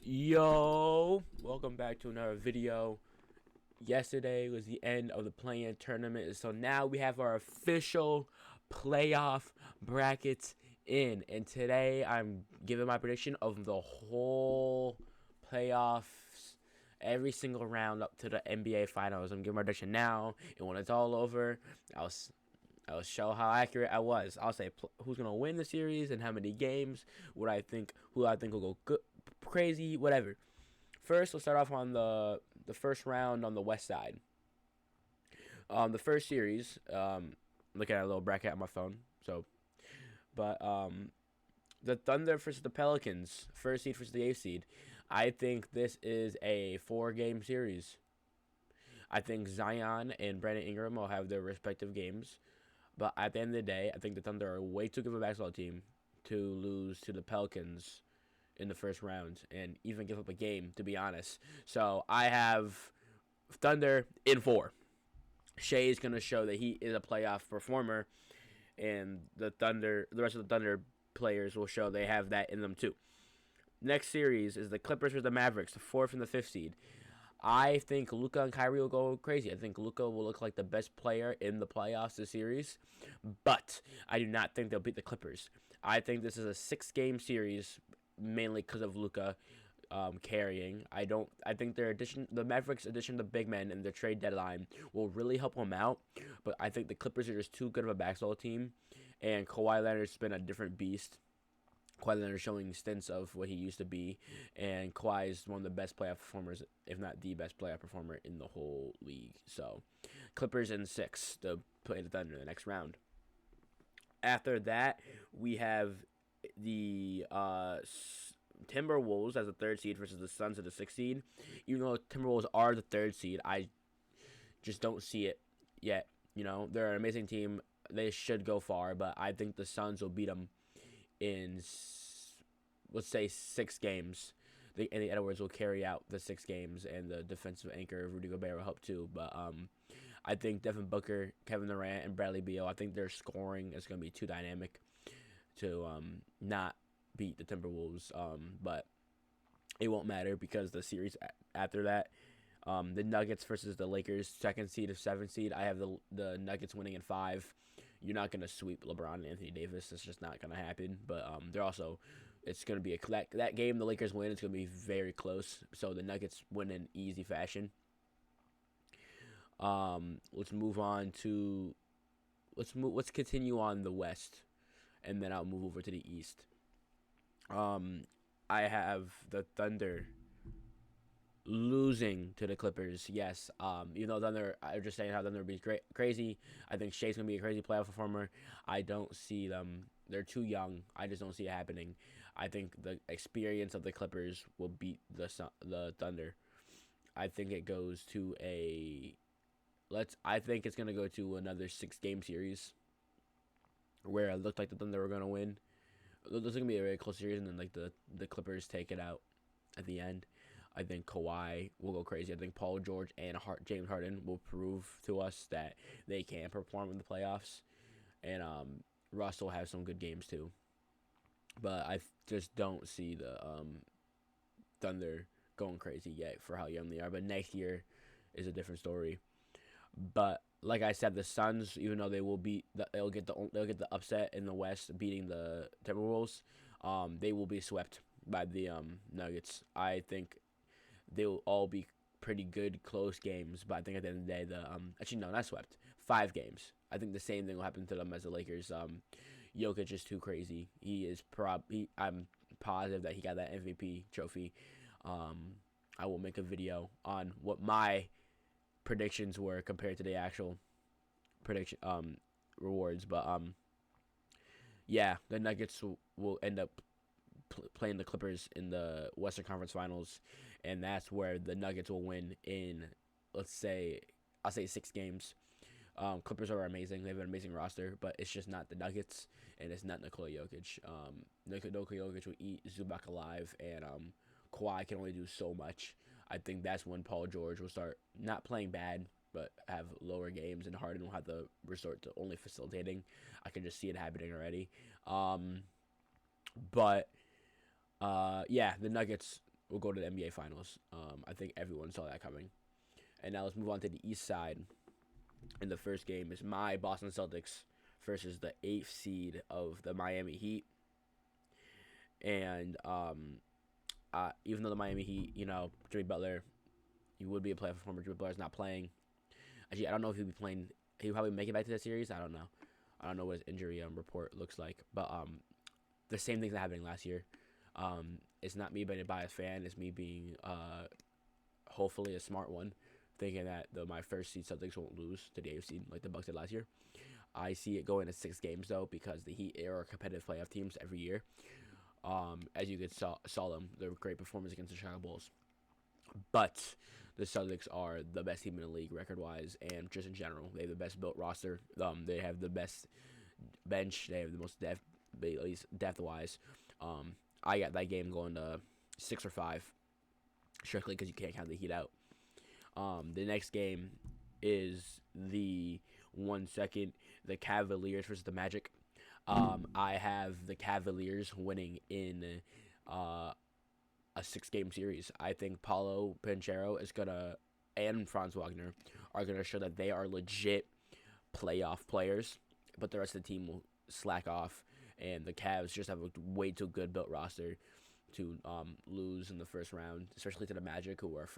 Yo, welcome back to another video. Yesterday was the end of the play-in tournament, so now we have our official playoff brackets in. And today I'm giving my prediction of the whole playoffs, every single round up to the NBA Finals. I'm giving my prediction now, and when it's all over, I'll show how accurate I was. I'll say who's gonna win the series and how many games. Who I think will go good, crazy, whatever. First, we'll start off on the first round on the west side. The first series. Looking at a little bracket on my phone. But the Thunder versus the Pelicans, first seed versus the eighth seed. I think this is a 4-game series. I think Zion and Brandon Ingram will have their respective games. But at the end of the day, I think the Thunder are way too good of a basketball team to lose to the Pelicans in the first round and even give up a game, to be honest. So I have Thunder in 4. Shea is going to show that he is a playoff performer, and the rest of the Thunder players will show they have that in them too. Next series is the Clippers versus the Mavericks, the 4th and the 5th seed. I think Luka and Kyrie will go crazy. I think Luka will look like the best player in the playoffs this series, but I do not think they'll beat the Clippers. I think this is a 6-game series, mainly because of Luka carrying. I think the Mavericks' addition to big men and their trade deadline will really help them out. But I think the Clippers are just too good of a basketball team, and Kawhi Leonard's been a different beast. Kawhi Leonard showing stints of what he used to be, and Kawhi is one of the best playoff performers, if not the best playoff performer in the whole league. So, Clippers in 6 to play the Thunder in the next round. After that, we have the Timberwolves as the 3rd seed versus the Suns as the 6th seed. Even though Timberwolves are the 3rd seed, I just don't see it yet. They're an amazing team. They should go far, but I think the Suns will beat them in, let's say, 6 games. Anthony Edwards will carry out the 6 games, and the defensive anchor Rudy Gobert will help too. But I think Devin Booker, Kevin Durant, and Bradley Beal, I think their scoring is going to be too dynamic to not beat the Timberwolves. But it won't matter because the series after that, the Nuggets versus the Lakers, 2nd seed of 7th seed. I have the Nuggets winning in 5. You're not gonna sweep LeBron and Anthony Davis. It's just not gonna happen. But it's gonna be that game. The Lakers win. It's gonna be very close. So the Nuggets win in easy fashion. Let's move on to let's continue on the West, and then I'll move over to the East. I have the Thunder losing to the Clippers. Yes. Thunder, I'm just saying how Thunder will be crazy. I think Shea's gonna be a crazy playoff performer. I don't see them. They're too young. I just don't see it happening. I think the experience of the Clippers will beat the Thunder. I think it goes to I think it's gonna go to another 6-game series where it looked like the Thunder were gonna win. This is gonna be a very close series, and then the Clippers take it out at the end. I think Kawhi will go crazy. I think Paul George and James Harden will prove to us that they can perform in the playoffs. And Russ will have some good games too. But I just don't see the Thunder going crazy yet for how young they are. But next year is a different story. But like I said, the Suns, even though they'll get the upset in the West, beating the Timberwolves, they will be swept by the Nuggets. I think they will all be pretty good, close games. But I think at the end of the day, actually no, not swept. 5 games. I think the same thing will happen to them as the Lakers. Jokic is too crazy. I'm positive that he got that MVP trophy. I will make a video on what my predictions were compared to the actual prediction rewards. But yeah, the Nuggets will end up playing the Clippers in the Western Conference Finals, and that's where the Nuggets will win in, I'll say 6 games. Clippers are amazing. They have an amazing roster, but it's just not the Nuggets, and it's not Nikola Jokic. Nikola Jokic will eat Zubac alive, and Kawhi can only do so much. I think that's when Paul George will start not playing bad, but have lower games, and Harden will have to resort to only facilitating. I can just see it happening already. But yeah, the Nuggets will go to the NBA Finals. I think everyone saw that coming. And now let's move on to the East side. And the first game is my Boston Celtics versus the 8th seed of the Miami Heat. And even though the Miami Heat, Jimmy Butler, he would be a playoff performer. Jimmy Butler's not playing. Actually, I don't know if he'll be playing. He'll probably make it back to the series. I don't know. I don't know what his injury report looks like. But the same things that happening last year. It's not me being a biased fan. It's me being hopefully a smart one, thinking that my first seed Celtics won't lose to the 8th seed like the Bucks did last year. I see it going to 6 games though, because the Heat are competitive playoff teams every year. As you saw them, their great performance against the Chicago Bulls. But the Celtics are the best team in the league record-wise, and just in general, they have the best built roster. They have the best bench. They have the most depth, at least depth-wise. I got that game going to 6 or 5, strictly because you can't count the Heat out. The next game is the Cavaliers versus the Magic. I have the Cavaliers winning in a 6-game series. I think Paulo Banchero and Franz Wagner are gonna show that they are legit playoff players, but the rest of the team will slack off, and the Cavs just have a way too good built roster to lose in the first round, especially to the Magic, who are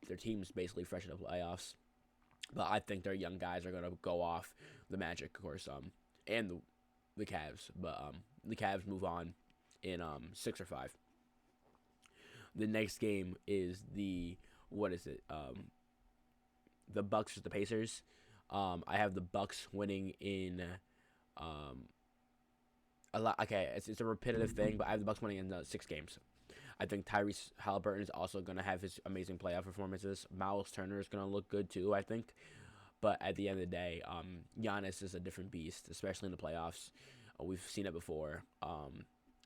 their team's basically fresh in the playoffs. But I think their young guys are gonna go off the Magic, of course, and the Cavs. But the Cavs move on in 6 or 5. The next game is the Bucks versus the Pacers. I have the Bucks winning in a lot. Okay, it's a repetitive thing, but I have the Bucks winning in 6 games. I think Tyrese Halliburton is also going to have his amazing playoff performances. Miles Turner is going to look good too, I think. But at the end of the day, Giannis is a different beast, especially in the playoffs. We've seen it before.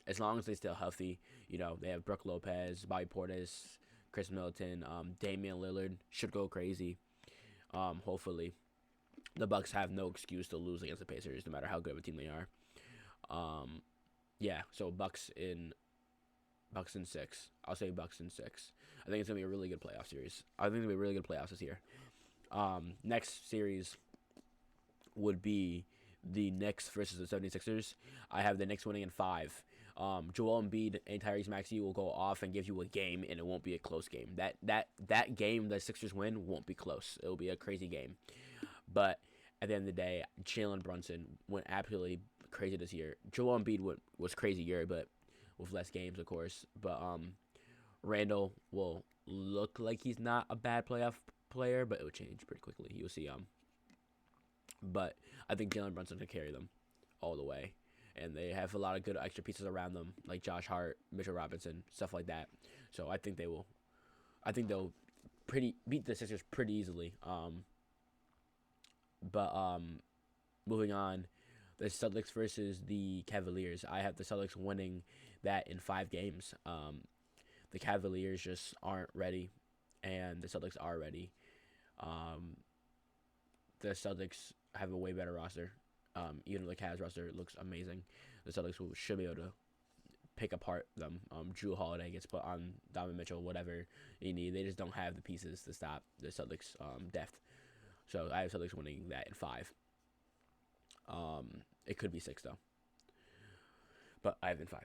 As long as they stay healthy, they have Brook Lopez, Bobby Portis, Chris Middleton, Damian Lillard should go crazy. Hopefully, the Bucks have no excuse to lose against the Pacers, no matter how good of a team they are. So Bucks in 6. I'll say Bucks in 6. I think it's gonna be a really good playoff series. I think it'll be really good playoffs this year. Next series would be the Knicks versus the 76ers. I have the Knicks winning in 5. Joel Embiid and Tyrese Maxey will go off and give you a game, and it won't be a close game. That game the Sixers win won't be close. It'll be a crazy game. But at the end of the day, Jalen Brunson went absolutely crazy this year. Joel Embiid was crazy year, but with less games, of course. But Randall will look like he's not a bad playoff player, but it will change pretty quickly. You'll see. But I think Jalen Brunson can carry them all the way, and they have a lot of good extra pieces around them, like Josh Hart, Mitchell Robinson, stuff like that. So I think they'll beat the Sixers pretty easily. Moving on, the Celtics versus the Cavaliers. I have the Celtics winning that in 5 games. The Cavaliers just aren't ready, and the Celtics are ready. The Celtics have a way better roster. Even though the Cavs roster looks amazing, the Celtics should be able to pick apart them. Drew Holiday gets put on Donovan Mitchell, whatever you need. They just don't have the pieces to stop the Celtics' depth. So I have Celtics winning that in 5. It could be 6 though, but I have in 5.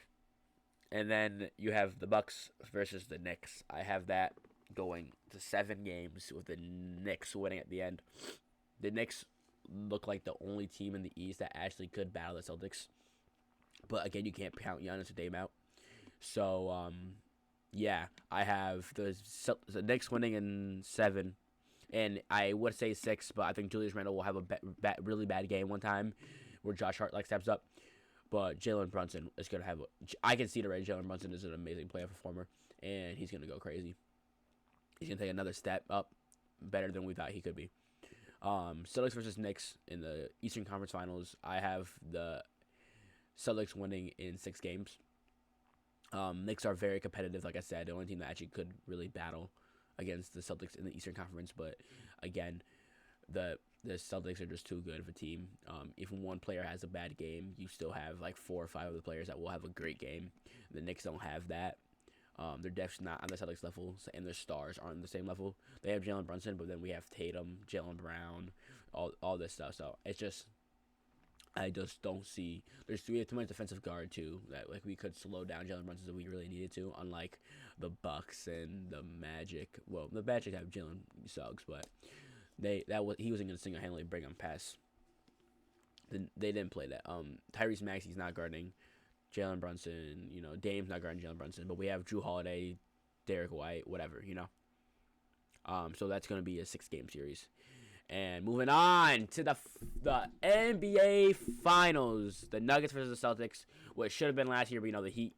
And then you have the Bucks versus the Knicks. I have that going to 7 games with the Knicks winning at the end. The Knicks look like the only team in the East that actually could battle the Celtics. But again, you can't count Giannis or Dame out. So, I have the Knicks winning in 7. And I would say 6, but I think Julius Randle will have a really bad game one time where Josh Hart steps up. But Jalen Brunson is going to have I can see it already. Jalen Brunson is an amazing playoff performer, and he's going to go crazy. He's going to take another step up, better than we thought he could be. Celtics versus Knicks in the Eastern Conference Finals. I have the Celtics winning in 6 games. Knicks are very competitive, like I said. The only team that actually could really battle against the Celtics in the Eastern Conference. But again, the Celtics are just too good of a team. If one player has a bad game, you still have 4 or 5 of the players that will have a great game. The Knicks don't have that. Their depth's not on the Celtics level, and their stars aren't on the same level. They have Jalen Brunson, but then we have Tatum, Jaylen Brown, all this stuff. So it's just, I just don't see. We have too much defensive guard too. That like we could slow down Jalen Brunson if we really needed to. Unlike the Bucks and the Magic. Well, the Magic have Jalen Suggs, but he wasn't gonna single handedly bring him past. They didn't play that. Tyrese Maxey's not guarding Jalen Brunson. You know, Dame's not guarding Jalen Brunson, but we have Drew Holiday, Derek White, whatever. You know. So that's gonna be a 6-game series. And moving on to the NBA Finals, the Nuggets versus the Celtics, which should have been last year, but you know the Heat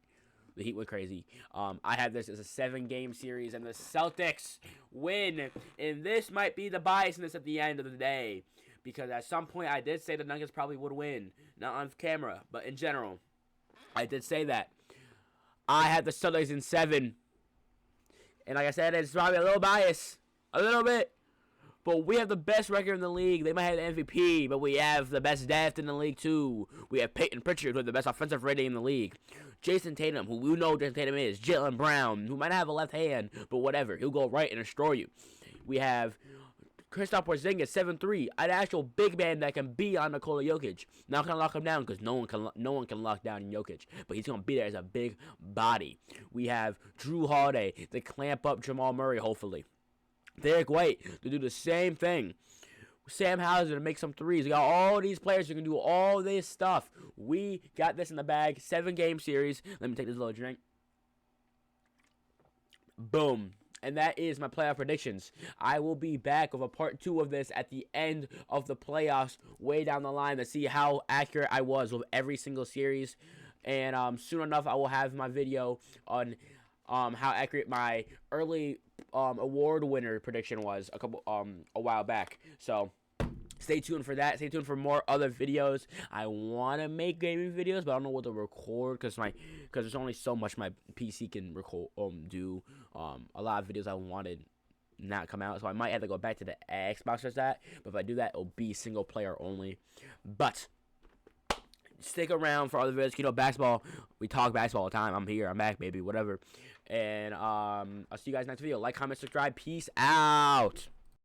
went crazy. I have this as a 7-game series, and the Celtics win. And this might be the biasness at the end of the day, because at some point I did say the Nuggets probably would win, not on camera, but in general, I did say that. I had the Celtics in 7, and like I said, it's probably a little biased, a little bit. But we have the best record in the league. They might have the MVP, but we have the best depth in the league, too. We have Peyton Pritchard, who has the best offensive rating in the league. Jason Tatum, who we know Jason Tatum is. Jaylen Brown, who might have a left hand, but whatever. He'll go right and destroy you. We have Kristaps Porzingis, 7'3", an actual big man that can be on Nikola Jokic. Not going to lock him down because no one can lock down Jokic, but he's going to be there as a big body. We have Drew Holiday to clamp up Jamal Murray, hopefully. Derek White to do the same thing. Sam Hauser to make some threes. We got all these players who can do all this stuff. We got this in the bag. 7-game series. Let me take this little drink. Boom. And that is my playoff predictions. I will be back with a part 2 of this at the end of the playoffs, way down the line, to see how accurate I was with every single series. And soon enough, I will have my video on how accurate my early award winner prediction was a while back. So stay tuned for that. Stay tuned for more other videos. I want to make gaming videos, but I don't know what to record because there's only so much my PC can record do. A lot of videos I wanted not come out, so I might have to go back to the Xbox for that. But if I do that, it'll be single player only. But stick around for other videos. You know, basketball. We talk basketball all the time. I'm here. I'm back, baby. Whatever. And I'll see you guys next video. Like, comment, subscribe. Peace out.